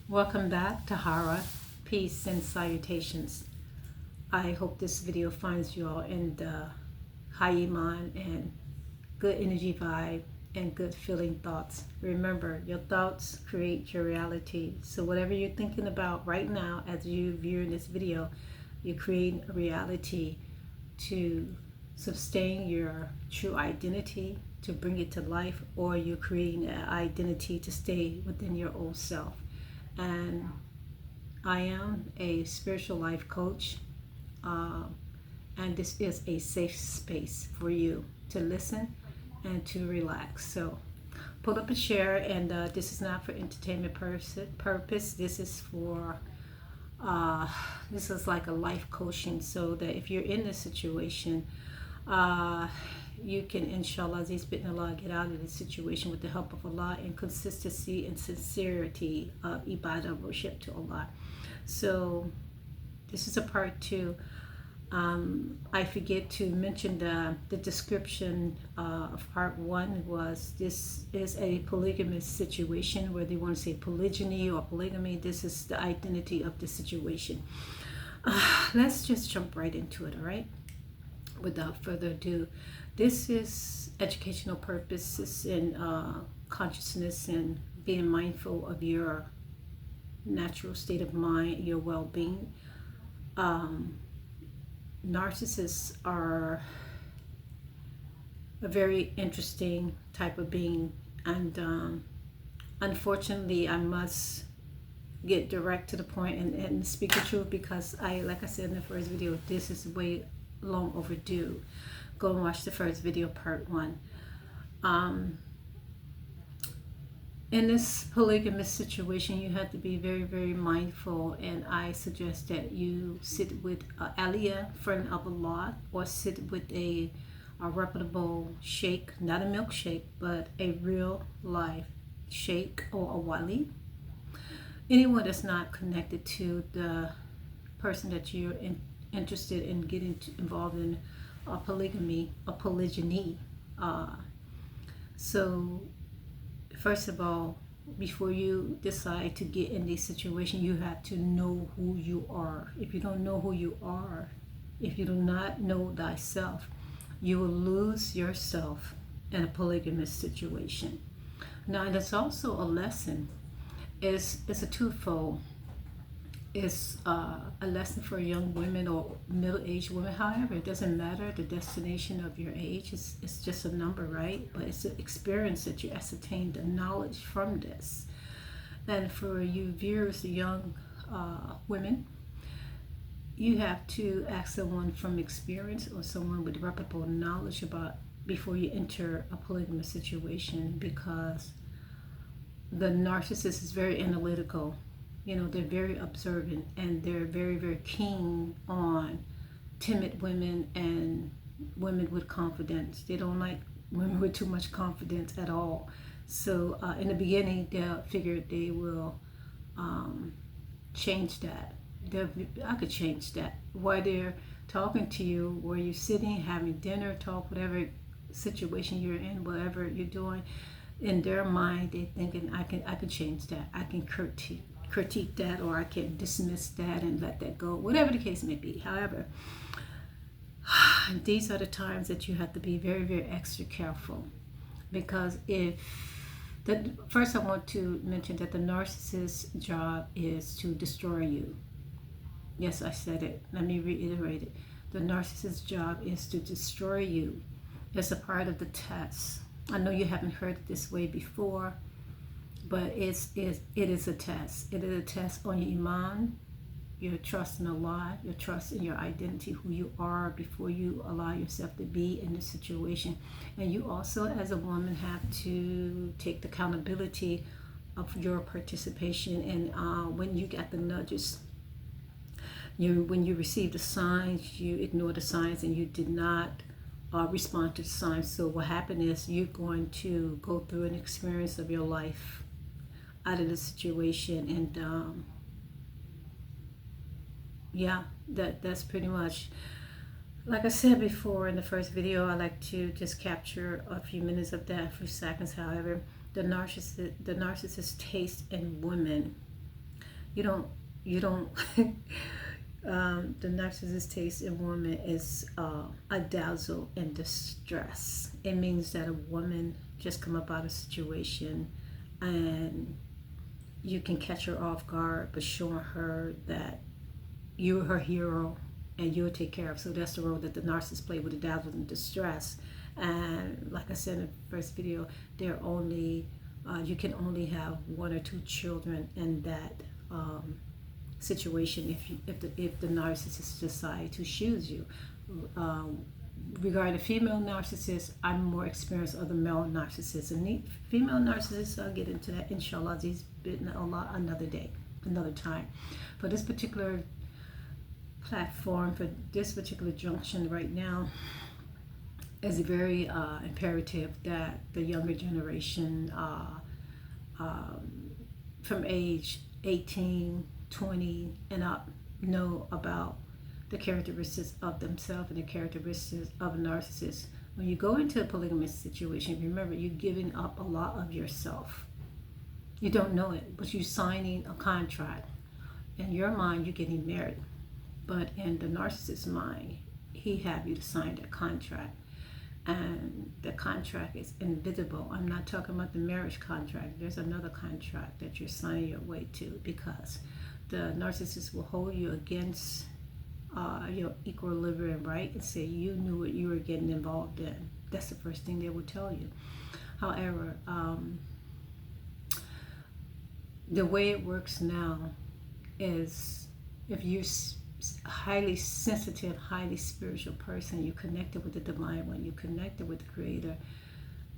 Welcome back to Hara, peace and salutations. I hope this video finds you all in the high iman and good energy vibe and good feeling thoughts. Remember, your thoughts create your reality. So whatever you're thinking about right now as you view this video, you're creating a reality to sustain your true identity, to bring it to life, or you're creating an identity to stay within your old self. And I am a spiritual life coach, uh, and this is a safe space for you to listen and to relax. So pull up a chair, and this is not for entertainment purpose. This is for this is like a life coaching, so that if you're in this situation, you can, inshallah, Aziz bin Allah, get out of this situation with the help of Allah and consistency and sincerity of ibadah, worship to Allah. So this is a part two. I forget to mention the description of part one was this is a polygamous situation, where they want to say polygyny or polygamy. This is the identity of the situation. Let's just jump right into it, all right? Without further ado, this is educational purposes and consciousness and being mindful of your natural state of mind, your well-being. Narcissists are a very interesting type of being, and unfortunately I must get direct to the point and speak the truth, because like I said in the first video, this is way long overdue. Go and watch the first video, part one. In this polygamous situation, you have to be very, very mindful, and I suggest that you sit with an aliyah, friend of Allah, or sit with a reputable sheikh, not a milkshake, but a real life sheikh or a wali. Anyone that's not connected to the person that you're interested in getting involved in a polygamy, a polygyny. So first of all, before you decide to get in this situation, you have to know who you are. If you don't know who you are, if you do not know thyself, you will lose yourself in a polygamous situation. Now, that's also a lesson. It's a twofold. It's a lesson for young women or middle-aged women. However, it doesn't matter the destination of your age. It's just a number, right? But it's an experience that you ascertain the knowledge from this. And for you viewers, the young women, you have to ask someone from experience or someone with reputable knowledge about before you enter a polygamous situation, because the narcissist is very analytical. You know, they're very observant, and they're very, very keen on timid women and women with confidence. They don't like women with too much confidence at all. So in the beginning, they'll figure they will change that. I could change that. While they're talking to you, where you're sitting, having dinner, talk, whatever situation you're in, whatever you're doing, in their mind, they're thinking, I can change that. I can critique that, or I can dismiss that and let that go, whatever the case may be. However, these are the times that you have to be very, very extra careful, because first I want to mention that the narcissist's job is to destroy you. Yes, I said it. Let me reiterate it. The narcissist's job is to destroy you. It's a part of the test. I know you haven't heard it this way before, but it is a test. It is a test on your iman, your trust in Allah, your trust in your identity, who you are before you allow yourself to be in this situation. And you also, as a woman, have to take the accountability of your participation. And when you get the nudges, when you receive the signs, you ignore the signs, and you did not respond to the signs. So what happened is you're going to go through an experience of your life out of the situation, and yeah, that's pretty much, like I said before in the first video. I like to just capture a few minutes of that, a few seconds. However, the narcissist taste in women You don't. The narcissist taste in woman is a dazzle and distress. It means that a woman just come up out of a situation and you can catch her off guard, but showing her that you're her hero and you'll take care of. So that's the role that the narcissist play with the dazzle and distress. And like I said in the first video, they're only you can only have 1 or 2 children in that situation if the narcissist decide to choose you. Regarding the female narcissist, I'm more experienced of the male narcissist. And the female narcissist, I'll get into that inshallah. These been a lot another day, another time. For this particular platform, for this particular junction right now, is very imperative that the younger generation from age 18, 20 and up know about the characteristics of themselves and the characteristics of a narcissist. When you go into a polygamous situation, remember you're giving up a lot of yourself. You don't know it, but you're signing a contract. In your mind, you're getting married, but in the narcissist's mind, he have you to sign that contract. And the contract is invisible. I'm not talking about the marriage contract. There's another contract that you're signing your way to, because the narcissist will hold you against your equilibrium, right? And say you knew what you were getting involved in. That's the first thing they will tell you. However, the way it works now is if you're highly sensitive, highly spiritual person, you connected with the divine one, you connected with the creator.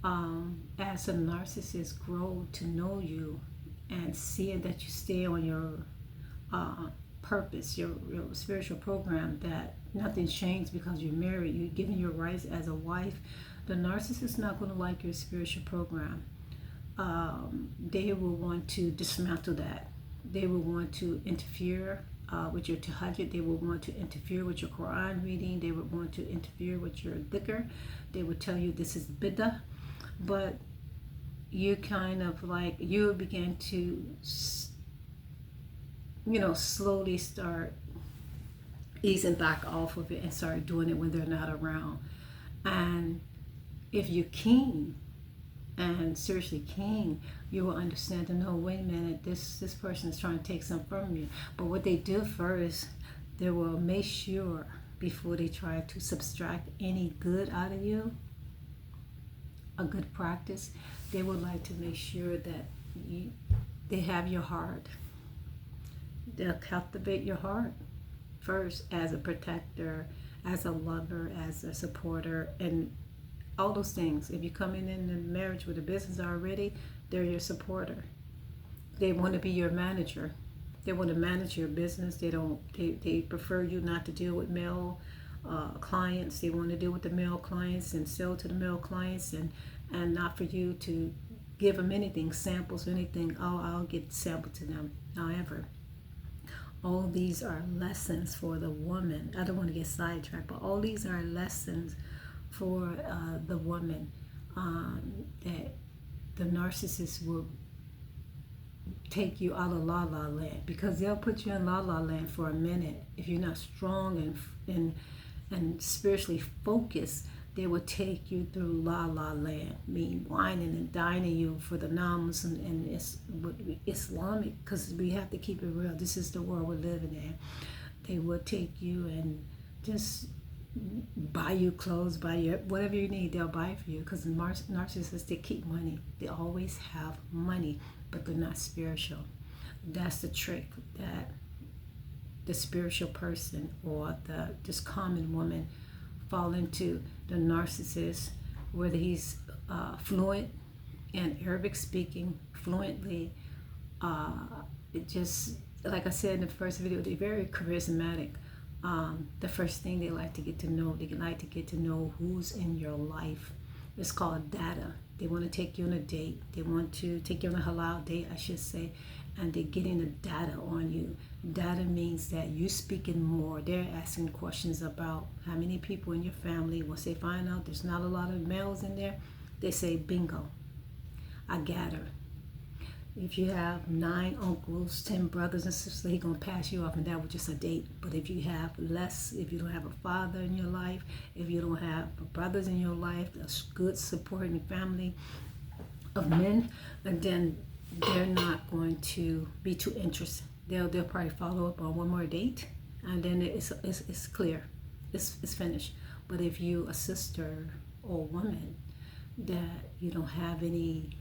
As a narcissist grow to know you and seeing that you stay on your purpose, your spiritual program, that nothing's changed because you're married, you're giving your rights as a wife, the narcissist is not going to like your spiritual program. They will want to dismantle that. They will want to interfere with your tahajjud. They will want to interfere with your Quran reading. They would want to interfere with your dhikr. They would tell you this is bid'ah. But you kind of like, you begin to slowly start easing back off of it and start doing it when they're not around. And if you're keen, and seriously keen, you will understand and know, wait a minute, this person is trying to take something from you. But what they do first, they will make sure before they try to subtract any good out of you, a good practice, they would like to make sure that they have your heart. They'll cultivate your heart first as a protector, as a lover, as a supporter, and all those things. If you come in a marriage with a business already, they're your supporter. They want to be your manager. They want to manage your business. They prefer you not to deal with male clients. They want to deal with the male clients and sell to the male clients, and not for you to give them anything, samples or anything. Oh, I'll get sample to them. However, all these are lessons for the woman. I don't want to get sidetracked, but all these are lessons for the woman, that the narcissist will take you out of la la land, because they'll put you in la la land for a minute. If you're not strong and spiritually focused, they will take you through la la land, mean whining and dining you for the non-Muslim and Islamic, because we have to keep it real. This is the world we're living in. They will take you and just buy you clothes, buy you whatever you need, they'll buy it for you, because narcissists, they keep money. They always have money, but they're not spiritual. That's the trick that the spiritual person or this common woman fall into. The narcissist, whether he's fluent in Arabic speaking fluently, it just, like I said in the first video, they're very charismatic. The first thing they like to get to know, they like to get to know who's in your life. It's called data. They want to take you on a date. They want to take you on a halal date, I should say, and they're getting the data on you. Data means that you're speaking more. They're asking questions about how many people in your family. Once they find out there's not a lot of males in there, they say, bingo, I gather. If you have 9 uncles, 10 brothers and sisters, he's going to pass you off, and that was just a date. But if you have less, if you don't have a father in your life, if you don't have brothers in your life, a good supporting family of men, and then they're not going to be too interested. They'll probably follow up on one more date, and then it's clear, it's finished. But if you a sister or woman that you don't have any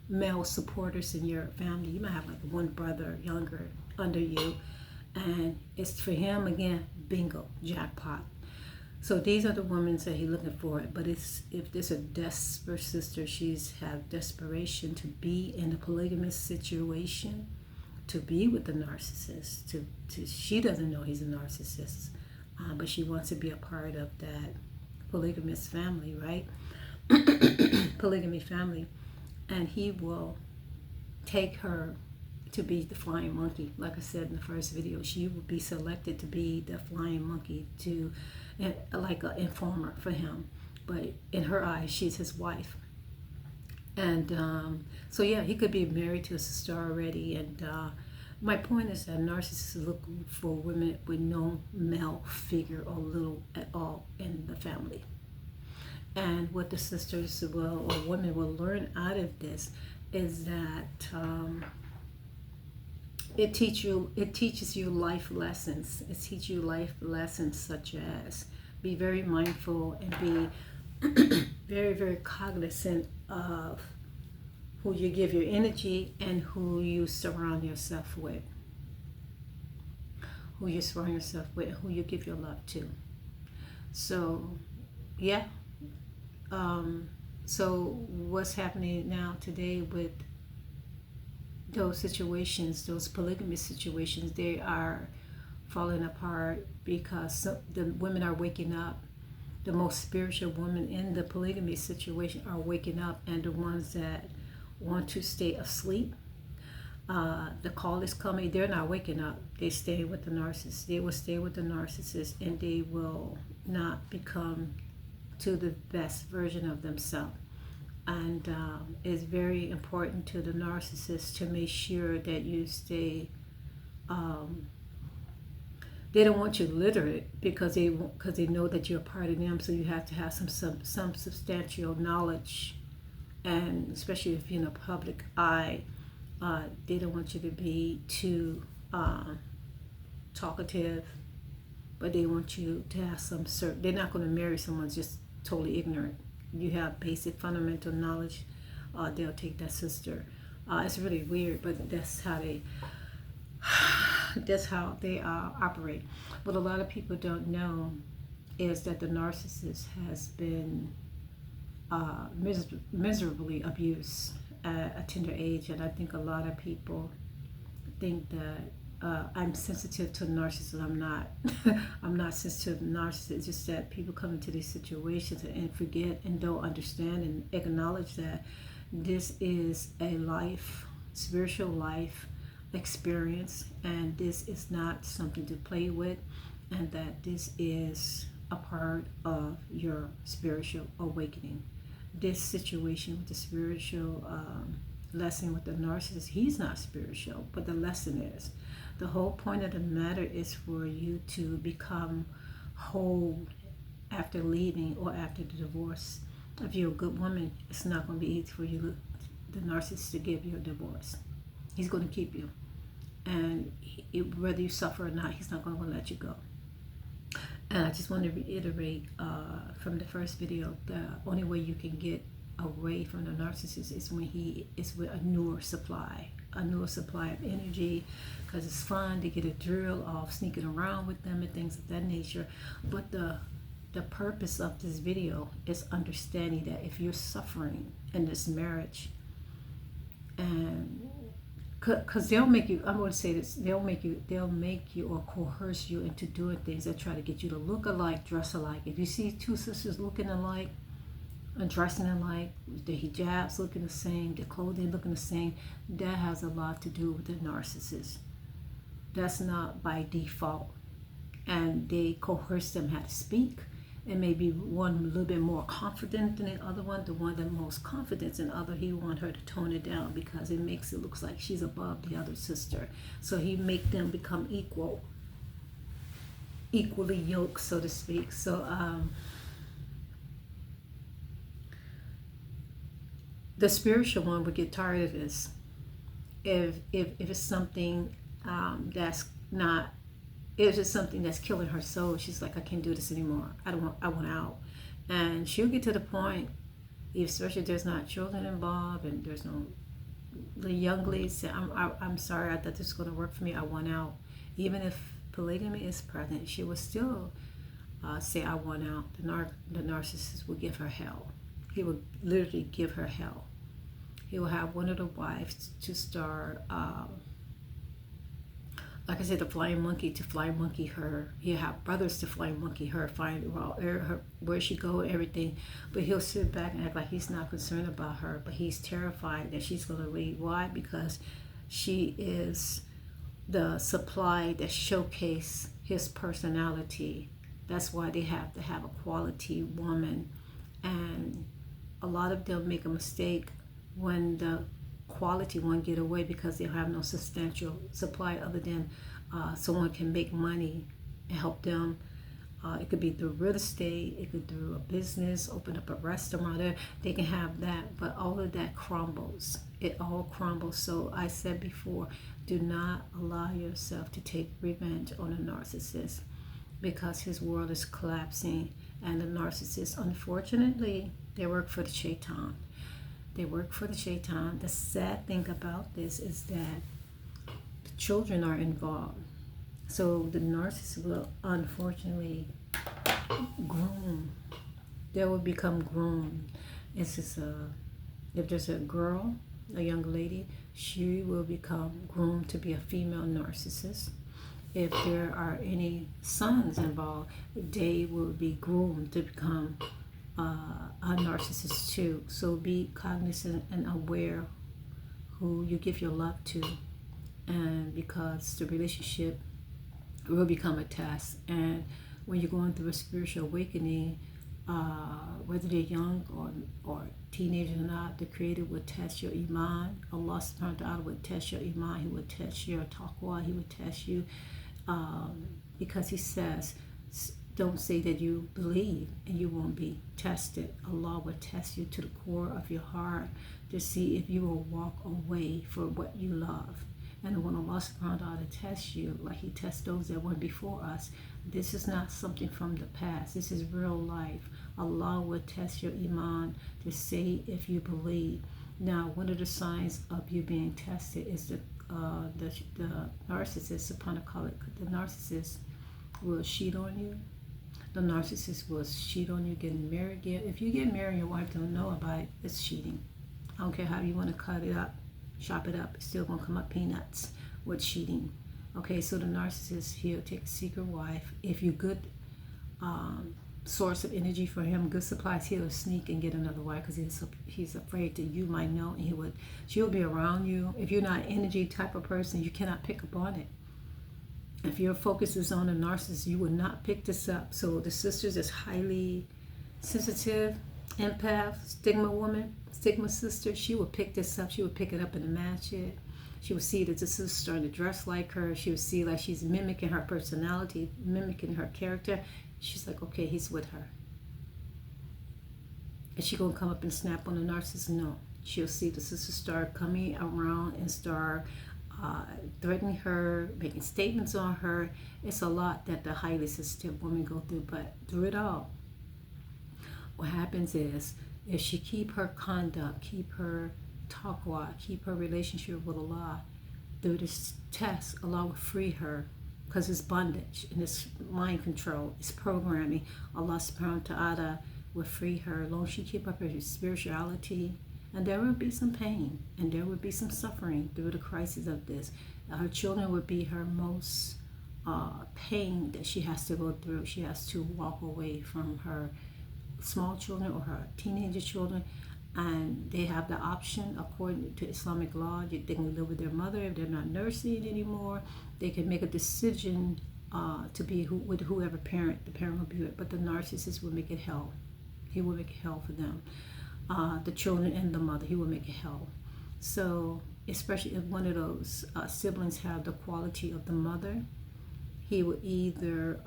male supporters in your family, you might have like one brother younger under you, and it's for him again, bingo, jackpot. So these are the women that he's looking for. But if there's a desperate sister, she's have desperation to be in a polygamous situation, to be with the narcissist. She doesn't know he's a narcissist, but she wants to be a part of that polygamous family, right? Polygamy family. And he will take her to be the flying monkey. Like I said in the first video, she will be selected to be the flying monkey, to like an informer for him. But in her eyes, she's his wife. And so yeah, he could be married to a sister already. And my point is that narcissists look for women with no male figure or little at all in the family. And what the sisters will, or women will learn out of this is that it teaches you life lessons. It teaches you life lessons such as be very mindful and be very, very cognizant of who you give your energy and who you surround yourself with. Who you surround yourself with, who you give your love to. So, yeah. So what's happening now today with those situations, those polygamous situations, they are falling apart because the women are waking up. The most spiritual women in the polygamy situation are waking up, and the ones that want to stay asleep, the call is coming, they're not waking up. They stay with the narcissist. They will stay with the narcissist, and they will not become to the best version of themselves. And it's very important to the narcissist to make sure that you stay. They don't want you literate because they know that you're a part of them. So you have to have some substantial knowledge, and especially if you're in a public eye, they don't want you to be too talkative. But they want you to have some certain. They're not going to marry someone just totally ignorant. You have basic fundamental knowledge, they'll take that sister. It's really weird, but that's how they operate. What a lot of people don't know is that the narcissist has been miserably abused at a tender age, and I think a lot of people think that I'm sensitive to narcissists. I'm not. I'm not sensitive to narcissists. It's just that people come into these situations and forget and don't understand and acknowledge that this is a spiritual life experience, and this is not something to play with, and that this is a part of your spiritual awakening. This situation with the spiritual lesson with the narcissist, he's not spiritual, but the lesson is. The whole point of the matter is for you to become whole after leaving or after the divorce. If you're a good woman, it's not going to be easy for you, the narcissist, to give you a divorce. He's going to keep you. And whether you suffer or not, he's not going to let you go. And I just want to reiterate from the first video, the only way you can get away from the narcissist is when he is with a newer supply of energy, because it's fun to get a thrill of sneaking around with them and things of that nature. But the purpose of this video is understanding that if you're suffering in this marriage, and because they'll make you, I'm going to say this, they'll make you or coerce you into doing things that try to get you to look alike, dress alike. If you see two sisters looking alike and dressing alike, the hijabs looking the same, the clothing looking the same, that has a lot to do with the narcissist. That's not by default. And they coerce them how to speak, and maybe one a little bit more confident than the other one. The one that most confident in the other, he want her to tone it down because it makes it looks like she's above the other sister. So he make them become equally yoked, so to speak. So the spiritual one would get tired of this if it's something that's not, if it's something that's killing her soul. She's like, I can't do this anymore. I want out. And she'll get to the point, especially if there's not children involved and there's no, the young lady say, I'm sorry, I thought this was going to work for me. I want out. Even if polygamy is present, she will still say, I want out. The narcissist will give her hell. He will literally give her hell. He will have one of the wives to start, like I said, the flying monkey to fly monkey her. He'll have brothers to fly monkey her, find her where she go, everything. But he'll sit back and act like he's not concerned about her, but he's terrified that she's going to leave. Why? Because she is the supply that showcase his personality. That's why they have to have a quality woman. And a lot of them make a mistake when the quality one get away because they have no substantial supply other than someone can make money and help them. It could be through real estate, it could be through a business, open up a restaurant there. They can have that, but all of that crumbles. It all crumbles. So I said before, do not allow yourself to take revenge on a narcissist because his world is collapsing. And the narcissist, unfortunately, they work for the shaitan. They work for the shaitan. The sad thing about this is that the children are involved. So the narcissist will unfortunately groom. They will become groomed. It's just if there's a girl, a young lady, she will become groomed to be a female narcissist. If there are any sons involved, they will be groomed to become a narcissist too. So be cognizant and aware who you give your love to, and because the relationship will become a test. And when you're going through a spiritual awakening, whether they're young or teenagers or not, the Creator will test your iman. Allah subhanahu wa ta'ala will test your iman. He will test your taqwa. He will test you because He says, don't say that you believe and you won't be tested. Allah will test you to the core of your heart to see if you will walk away for what you love. And when Allah subhanahu wa ta'ala tests you, like He tests those that went before us, this is not something from the past. This is real life. Allah will test your iman to see if you believe. Now, one of the signs of you being tested is the narcissist, upon a call it, the narcissist will cheat on you. The narcissist will cheat on you getting married. If you get married and your wife don't know about it, it's cheating. I don't care how you want to cut it up, chop it up, it's still going to come up peanuts with cheating. Okay, so the narcissist, he'll take a secret wife. If you're good source of energy for him, good supplies, he'll sneak and get another wife because he's afraid that you might know, and she'll be around you. If you're not an energy type of person, you cannot pick up on it. If your focus is on a narcissist, you will not pick this up. So the sisters is highly sensitive, empath, stigma woman, stigma sister, she will pick this up. She will pick it up and match it. She will see that the sister's starting to dress like her. She will see like she's mimicking her personality, mimicking her character. She's like, okay, he's with her. Is she going to come up and snap on the narcissist? No. She'll see the sister start coming around and start threatening her, making statements on her. It's a lot that the highly sensitive women go through, but through it all, what happens is, if she keep her conduct, keep her taqwa, keep her relationship with Allah, through this test, Allah will free her, because it's bondage and it's mind control, it's programming. Allah subhanahu wa ta'ala will free her as long as she keep up her spirituality. And there will be some pain and there will be some suffering through the crisis of this. Her children would be her most pain that she has to go through. She has to walk away from her small children or her teenager children, and they have the option, according to Islamic law, they can live with their mother if they're not nursing anymore. They can make a decision to be with whoever parent the parent will be with, but the narcissist will make it hell. He will make it hell for them. The children and the mother, he will make it hell. So especially if one of those siblings have the quality of the mother, he will either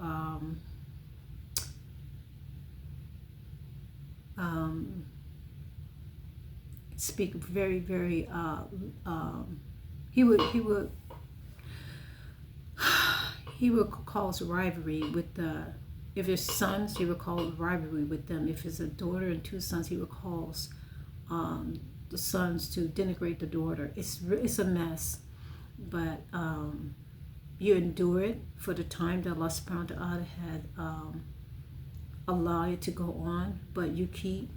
speak very, very he would cause rivalry with the, if it's sons, he would cause rivalry with them. If it's a daughter and two sons, he would cause the sons to denigrate the daughter. It's a mess, but you endure it for the time that Allah subhanahu wa ta'ala had allowed it to go on, but you keep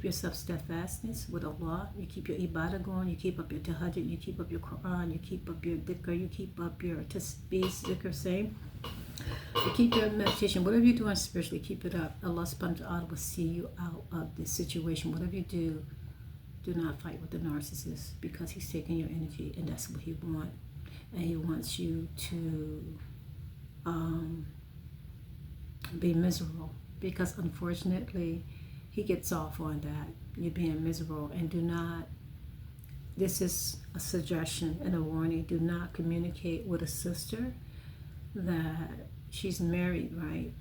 yourself steadfastness with Allah. You keep your ibadah going. You keep up your tahajjud. You keep up your Quran. You keep up your dhikr. You keep up your tasbih, zikr, same. You keep your meditation. Whatever you're doing spiritually, keep it up. Allah subhanahu wa ta'ala will see you out of this situation. Whatever you do not fight with the narcissist, because he's taking your energy, and that's what he wants. And he wants you to be miserable, because unfortunately he gets off on that. You're being miserable. And do not, this is a suggestion and a warning, do not communicate with a sister that she's married, right?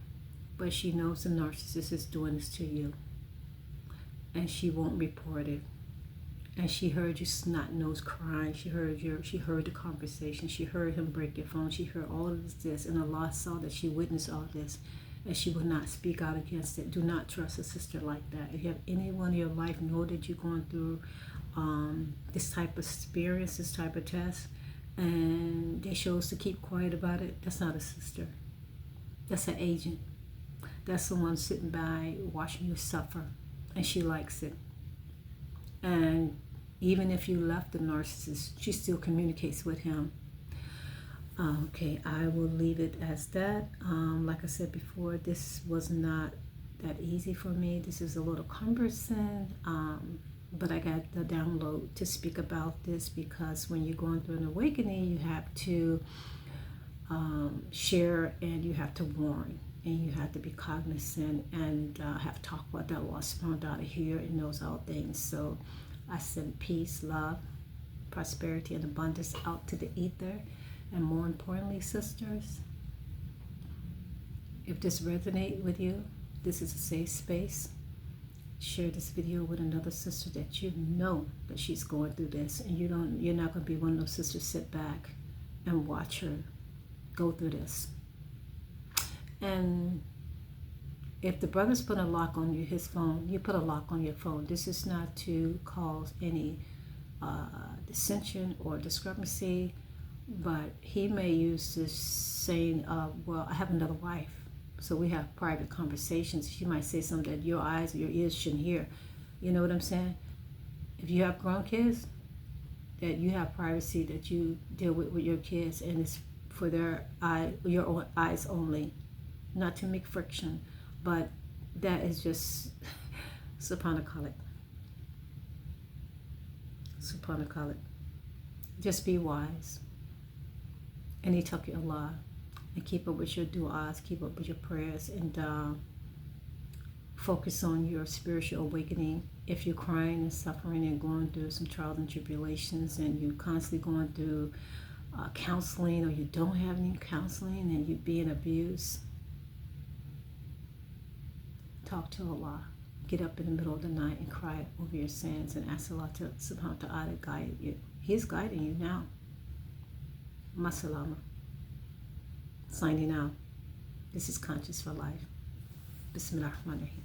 But she knows the narcissist is doing this to you, and she won't report it. And she heard you snot nose crying. She heard the conversation. She heard him break your phone. She heard all of this, and Allah saw that she witnessed all this, and she will not speak out against it. Do not trust a sister like that. If you have anyone in your life know that you're going through this type of experience, this type of test, and they chose to keep quiet about it, that's not a sister. That's an agent. That's someone sitting by watching you suffer, and she likes it. And even if you left the narcissist, she still communicates with him. Okay, I will leave it as that. Like I said before, this was not that easy for me. This is a little cumbersome, but I got the download to speak about this, because when you're going through an awakening, you have to share, and you have to warn, and you have to be cognizant, and have talk about that. Allah subhanahu wa ta'ala here and knows all things. So I send peace, love, prosperity, and abundance out to the ether. And more importantly, sisters, if this resonates with you, this is a safe space. Share this video with another sister that you know that she's going through this, and you're not going to be one of those sisters sit back and watch her go through this. And if the brother's put a lock on his phone, you put a lock on your phone. This is not to cause any dissension or discrepancy, but he may use this saying, well, I have another wife, so we have private conversations. She might say something that your eyes or your ears shouldn't hear. You know what I'm saying? If you have grown kids, that you have privacy that you deal with your kids, and it's for your own eyes only, not to make friction. But that is just subhanallah. Subhanallah. Just be wise. And ittaqi Allah, and keep up with your du'as, keep up with your prayers, and focus on your spiritual awakening. If you're crying and suffering and going through some trials and tribulations, and you're constantly going through counseling, or you don't have any counseling and you're being abused, talk to Allah. Get up in the middle of the night and cry over your sins, and ask Allah to subhanahu wa ta'ala guide you. He's guiding you now. Masalama. Signing out. This is Conscious for Life. Bismillahirrahmanirrahim.